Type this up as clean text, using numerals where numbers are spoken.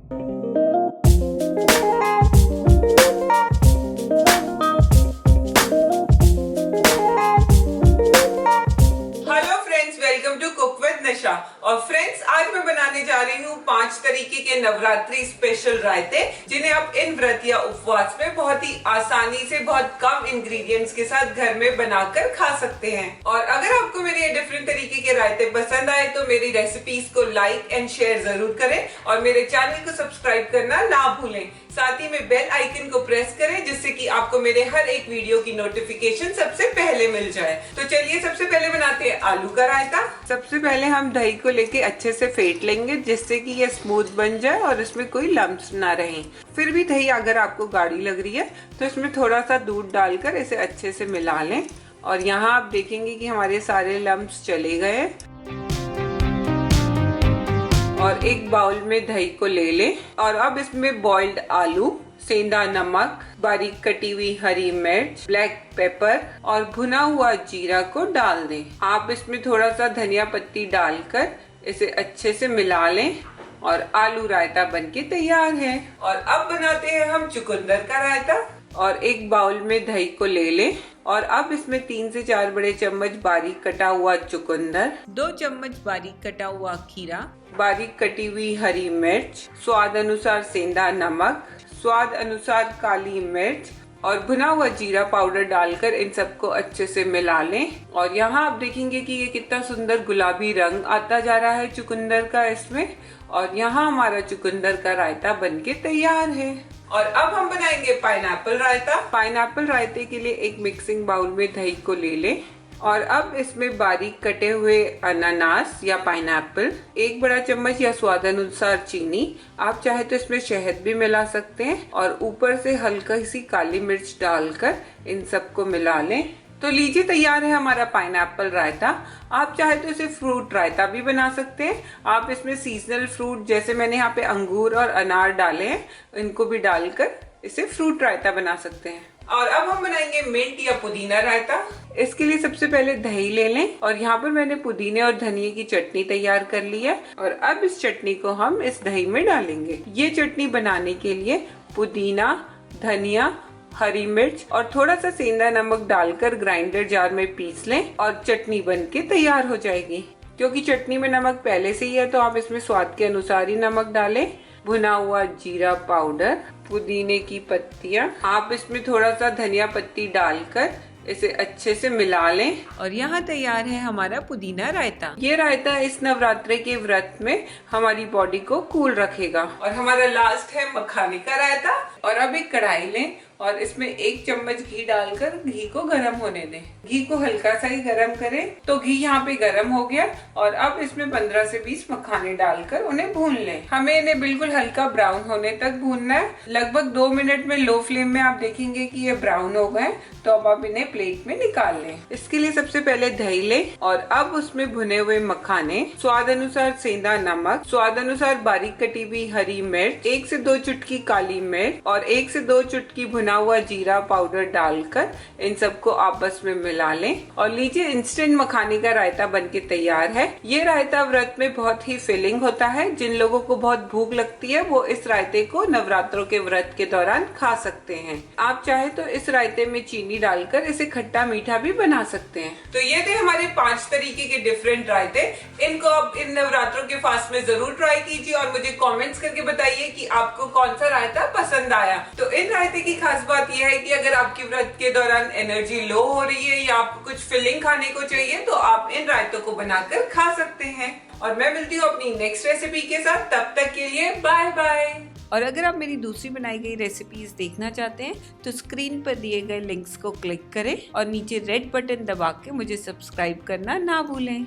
और फ्रेंड्स, आज मैं बनाने जा रही हूँ 5 तरीके के नवरात्रि स्पेशल रायते, जिन्हें आप इन व्रत या उपवास में बहुत ही आसानी से बहुत कम इंग्रेडिएंट्स के साथ घर में बनाकर खा सकते हैं। और अगर आपको मेरे ये डिफरेंट तरीके के रायते पसंद आए तो मेरी रेसिपीज को लाइक एंड शेयर जरूर करें और मेरे चैनल को सब्सक्राइब करना ना भूलें। साथ ही में बेल आइकन को प्रेस करें जिससे कि आपको मेरे हर एक वीडियो की नोटिफिकेशन सबसे पहले मिल जाए। तो चलिए सबसे पहले बनाते हैं आलू का रायता। सबसे पहले हम दही को लेके अच्छे से फेंट लेंगे जिससे कि ये स्मूथ बन जाए और इसमें कोई लम्प्स ना रहे। फिर भी दही अगर आपको गाढ़ी लग रही है तो इसमें थोड़ा सा दूध डालकर इसे अच्छे से मिला लें। और यहाँ आप देखेंगे कि हमारे सारे लम्प्स चले गए। और एक बाउल में दही को ले लें और अब इसमें बॉइल्ड आलू, सेंधा नमक, बारीक कटी हुई हरी मिर्च, ब्लैक पेपर और भुना हुआ जीरा को डाल दें। आप इसमें थोड़ा सा धनिया पत्ती डालकर इसे अच्छे से मिला लें और आलू रायता बनके तैयार है। और अब बनाते हैं हम चुकंदर का रायता। और एक बाउल में दही को ले लें और अब इसमें 3 से 4 बड़े चम्मच बारीक कटा हुआ चुकंदर, 2 चम्मच बारीक कटा हुआ खीरा, बारीक कटी हुई हरी मिर्च, स्वाद अनुसार सेंधा नमक, स्वाद अनुसार काली मिर्च और भुना हुआ जीरा पाउडर डालकर इन सबको अच्छे से मिला लें। और यहाँ आप देखेंगे कि ये कितना सुंदर गुलाबी रंग आता जा रहा है चुकंदर का इसमें। और यहाँ हमारा चुकंदर का रायता बनके तैयार है। और अब हम बनाएंगे पाइनएप्पल रायता। पाइनएप्पल रायते के लिए एक मिक्सिंग बाउल में दही को ले लें और अब इसमें बारीक कटे हुए अनानास या पाइनएप्पल, 1 बड़ा चम्मच या स्वाद अनुसार चीनी, आप चाहे तो इसमें शहद भी मिला सकते हैं और ऊपर से हल्का सी काली मिर्च डालकर इन सबको मिला लें। तो लीजिए तैयार है हमारा पाइनएप्पल रायता। आप चाहे तो इसे फ्रूट रायता भी बना सकते हैं। आप इसमें सीजनल फ्रूट जैसे मैंने यहाँ पे अंगूर और अनार डाले हैं, इनको भी डालकर इसे फ्रूट रायता बना सकते हैं। और अब हम बनाएंगे मिंट या पुदीना रायता। इसके लिए सबसे पहले दही ले लें और यहाँ पर मैंने पुदीने और धनिए की चटनी तैयार कर ली है। और अब इस चटनी को हम इस दही में डालेंगे। ये चटनी बनाने के लिए पुदीना, धनिया, हरी मिर्च और थोड़ा सा सेंधा नमक डालकर ग्राइंडर जार में पीस लें और चटनी बनके तैयार हो जाएगी। क्योंकि चटनी में नमक पहले से ही है तो आप इसमें स्वाद के अनुसार ही नमक डालें। भुना हुआ जीरा पाउडर, पुदीने की पत्तियां, आप इसमें थोड़ा सा धनिया पत्ती डालकर इसे अच्छे से मिला लें। और यहाँ तैयार है हमारा पुदीना रायता। ये रायता इस नवरात्रे के व्रत में हमारी बॉडी को कूल रखेगा। और हमारा लास्ट है मखाने का रायता। और अब एक कढ़ाई लें और इसमें 1 चम्मच घी डालकर घी को गर्म होने दें। घी को हल्का सा ही गर्म करें। तो घी यहाँ पे गर्म हो गया और अब इसमें 15 से 20 मखाने डालकर उन्हें भून लें। हमें इन्हें बिल्कुल हल्का ब्राउन होने तक भूनना है। लगभग 2 मिनट में लो फ्लेम में आप देखेंगे कि ये ब्राउन हो गए। तो अब आप इन्हें प्लेट में निकाल लें। इसके लिए सबसे पहले दही लें और अब उसमें भुने हुए मखाने, स्वाद अनुसार सेंधा नमक, स्वाद अनुसार बारीक कटी हुई हरी मिर्च, 1 से 2 चुटकी काली मिर्च और 1 से 2 चुटकी भुना हुआ जीरा पाउडर डालकर इन सबको आपस में मिला लें। और लीजिए इंस्टेंट मखाने का रायता बनके तैयार है। ये रायता व्रत में बहुत ही फिलिंग होता है। जिन लोगों को बहुत भूख लगती है वो इस रायते को नवरात्रों के व्रत के दौरान खा सकते हैं। आप चाहे तो इस रायते में चीनी डालकर इसे खट्टा मीठा भी बना सकते हैं। तो ये थे हमारे 5 तरीके के डिफरेंट रायते। इनको आप इन नवरात्रों के फास्ट में जरूर ट्राई कीजिए और मुझे कमेंट्स करके बताइए कि आपको कौन सा रायता पसंद आया। तो इन रायते की खास बात यह है कि अगर आपकी व्रत के दौरान एनर्जी लो हो रही है या आपको कुछ फिलिंग खाने को चाहिए तो आप इन रायतों को बनाकर खा सकते हैं। और मैं मिलती हूँ अपनी नेक्स्ट रेसिपी के साथ। तब तक के लिए बाय बाय। और अगर आप मेरी दूसरी बनाई गई रेसिपीज देखना चाहते हैं तो स्क्रीन पर दिए गए लिंक्स को क्लिक करें और नीचे रेड बटन दबा के मुझे सब्सक्राइब करना ना भूलें।